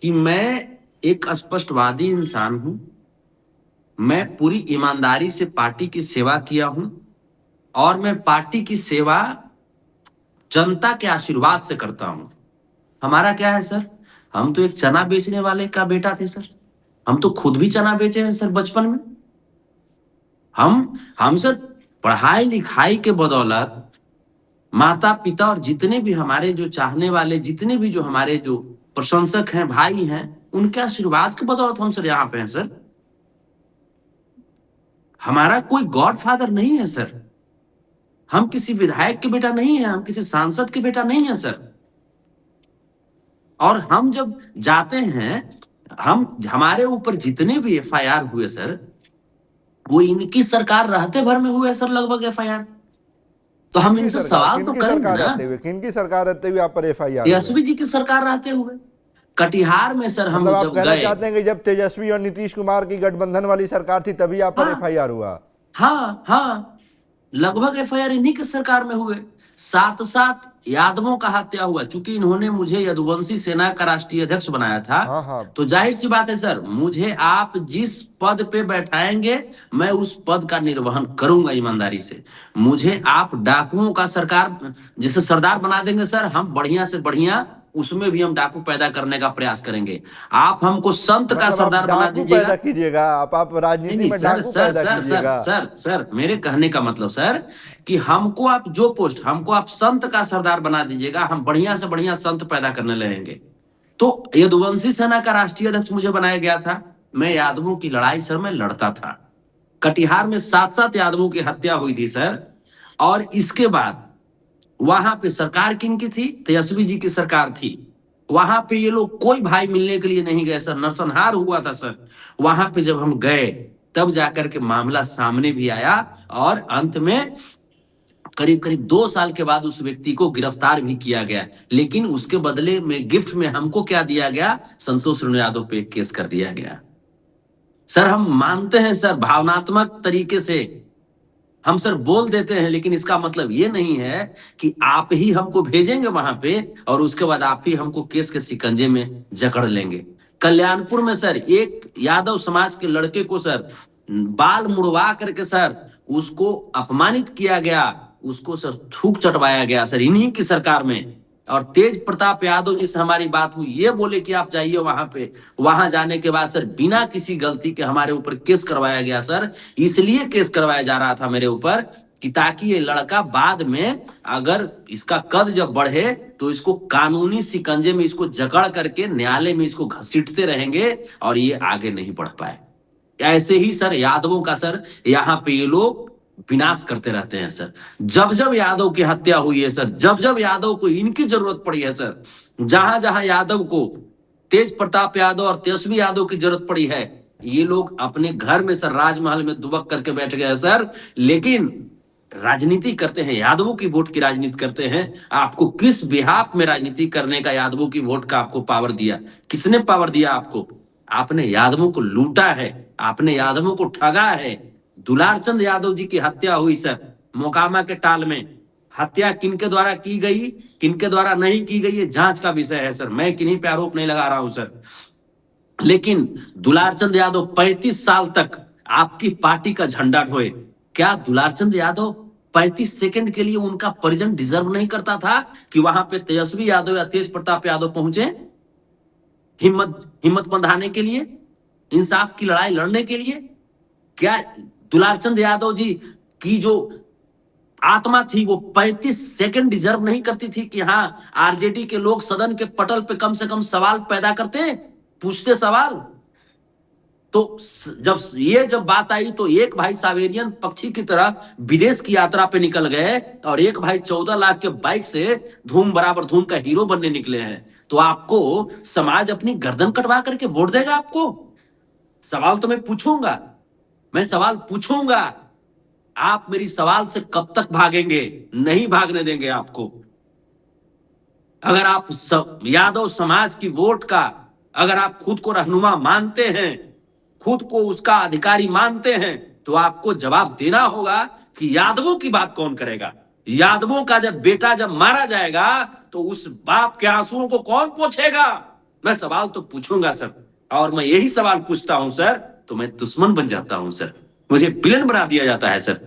कि मैं एक स्पष्टवादी इंसान हूं। मैं पूरी ईमानदारी से पार्टी की सेवा किया हूं और मैं पार्टी की सेवा जनता के आशीर्वाद से करता हूं। हमारा क्या है सर? हम तो एक चना बेचने वाले का बेटा थे सर। हम तो खुद भी चना बेचे हैं सर बचपन में। हम सर पढ़ाई लिखाई के बदौलत माता पिता और जितने भी हमारे जो चाहने वाले, जितने भी जो हमारे जो प्रशंसक हैं, भाई हैं, उनके आशीर्वाद के बदौलत हम सर यहाँ पे हैं सर। हमारा कोई गॉडफादर नहीं है सर। हम किसी विधायक के बेटा नहीं है, हम किसी सांसद के बेटा नहीं है सर। और हम जब जाते हैं, हम हमारे ऊपर जितने भी एफआईआर हुए सर, वो इनकी सरकार रहते भर में हुए सर, लगभग एफआईआर। तो हम इनसे सवाल तो करेंगे ना। किनकी सरकार रहते हुए आप पर एफआईआर? तेजस्वी जी की सरकार रहते हुए कटिहार में सर हम मतलब आप जब कहना गए। चाहते हैं कि जब तेजस्वी और नीतीश कुमार की गठबंधन वाली सरकार थी तभी आप पर एफआईआर हुआ? हाँ हाँ, लगभग एफआईआर इन्हीं के सरकार में हुए। साथ साथ यादवों का हत्या हुआ। चूंकि इन्होंने मुझे यदुवंशी सेना का राष्ट्रीय अध्यक्ष बनाया था, हाँ हाँ। तो जाहिर सी बात है सर, मुझे आप जिस पद पे बैठाएंगे मैं उस पद का निर्वहन करूंगा ईमानदारी से। मुझे आप डाकुओं का सरकार जैसे सरदार बना देंगे सर, हम बढ़िया से बढ़िया उसमें भी हम डाकू पैदा करने का प्रयास करेंगे। आप हमको संत का मतलब आप सरदार बना डाकू दीजिएगा। पैदा कीजिएगा? आप राजनीति नहीं में सर डाकू सर पैदा सर सर कीजिएगा? सर सर मेरे कहने का मतलब सर कि हमको आप जो पोस्ट, हमको आप संत का सरदार बना दीजिएगा, हम बढ़िया से बढ़िया संत पैदा करने लगेंगे। तो यदुवंशी सेना का राष्ट्रीय अध्यक्ष मुझे बनाया गया था। मैं यादवों की लड़ाई सर में लड़ता था। कटिहार में 7-7 यादवों की हत्या हुई थी सर। और इसके बाद वहां पे सरकार किनकी थी? तेजस्वी जी की सरकार थी। वहां पे ये लोग कोई भाई मिलने के लिए नहीं गए सर, नरसंहार हुआ था सर। वहां पे जब हम गए तब जाकर के मामला सामने भी आया और अंत में करीब करीब 2 साल के बाद उस व्यक्ति को गिरफ्तार भी किया गया। लेकिन उसके बदले में गिफ्ट में हमको क्या दिया गया? संतोष रेणु यादव पे केस कर दिया गया। सर हम मानते हैं सर, भावनात्मक तरीके से हम सर बोल देते हैं, लेकिन इसका मतलब ये नहीं है कि आप ही हमको भेजेंगे वहां पे और उसके बाद आप ही हमको केस के शिकंजे में जकड़ लेंगे। कल्याणपुर में सर एक यादव समाज के लड़के को सर बाल मुड़वा करके सर उसको अपमानित किया गया, उसको सर थूक चटवाया गया सर इन्हीं की सरकार में। और तेज प्रताप यादव जी से हमारी बात हुई, ये बोले कि आप जाइए वहां पे। वहां जाने के बाद सर बिना किसी गलती के हमारे ऊपर केस करवाया गया सर। इसलिए केस करवाया जा रहा था मेरे ऊपर कि ताकि ये लड़का बाद में अगर इसका कद जब बढ़े तो इसको कानूनी शिकंजे में इसको जकड़ करके न्यायालय में इसको घसीटते रहेंगे और ये आगे नहीं बढ़ पाए। ऐसे ही सर यादवों का सर यहाँ पे ये लोग विनाश करते रहते हैं सर। जब जब यादव की हत्या हुई है सर, जब जब यादव को इनकी जरूरत पड़ी है सर, जहां जहां यादव को, तेज प्रताप यादव और तेजस्वी यादव की जरूरत पड़ी है, ये लोग अपने घर में सर राजमहल में दुबक करके बैठ गए सर। लेकिन राजनीति करते हैं, यादवों की वोट की राजनीति करते हैं। आपको किस बिहाफ में राजनीति करने का, यादवों की वोट का आपको पावर दिया? किसने पावर दिया आपको? आपने यादवों को लूटा है, आपने यादवों को ठगा है। दुलारचंद यादव जी की हत्या हुई सर मोकामा के टाल में। हत्या किनके द्वारा की गई, किनके द्वारा नहीं की गई, ये जांच का विषय है सर। मैं किन्हीं पे आरोप नहीं लगा रहा हूं सर। लेकिन दुलारचंद यादव 35 साल तक आपकी पार्टी का झंडा ढोए। क्या दुलारचंद यादव 35 सेकंड के लिए उनका परिजन डिजर्व नहीं करता था कि वहां पे तेजस्वी यादव या तेज प्रताप यादव पहुंचे हिम्मत हिम्मत बंधाने के लिए, इंसाफ की लड़ाई लड़ने के लिए? क्या दुलारचंद यादव जी की जो आत्मा थी वो 35 सेकंड डिजर्व नहीं करती थी कि हाँ आरजेडी के लोग सदन के पटल पे कम से कम सवाल पैदा करते, पूछते सवाल? तो जब बात आई तो एक भाई सावेरियन पक्षी की तरह विदेश की यात्रा पे निकल गए और एक भाई 14 लाख के बाइक से धूम बराबर धूम का हीरो बनने निकले हैं। तो आपको समाज अपनी गर्दन कटवा करके वोट देगा आपको? सवाल तो मैं पूछूंगा, मैं सवाल पूछूंगा। आप मेरी सवाल से कब तक भागेंगे? नहीं भागने देंगे आपको। अगर आप यादव समाज की वोट का, अगर आप खुद को रहनुमा मानते हैं, खुद को उसका अधिकारी मानते हैं, तो आपको जवाब देना होगा कि यादवों की बात कौन करेगा। यादवों का जब बेटा जब मारा जाएगा तो उस बाप के आंसुओं को कौन पोंछेगा? मैं सवाल तो पूछूंगा सर, और मैं यही सवाल पूछता हूं सर तो मैं दुश्मन बन जाता हूं सर, मुझे विलन बना दिया जाता है सर।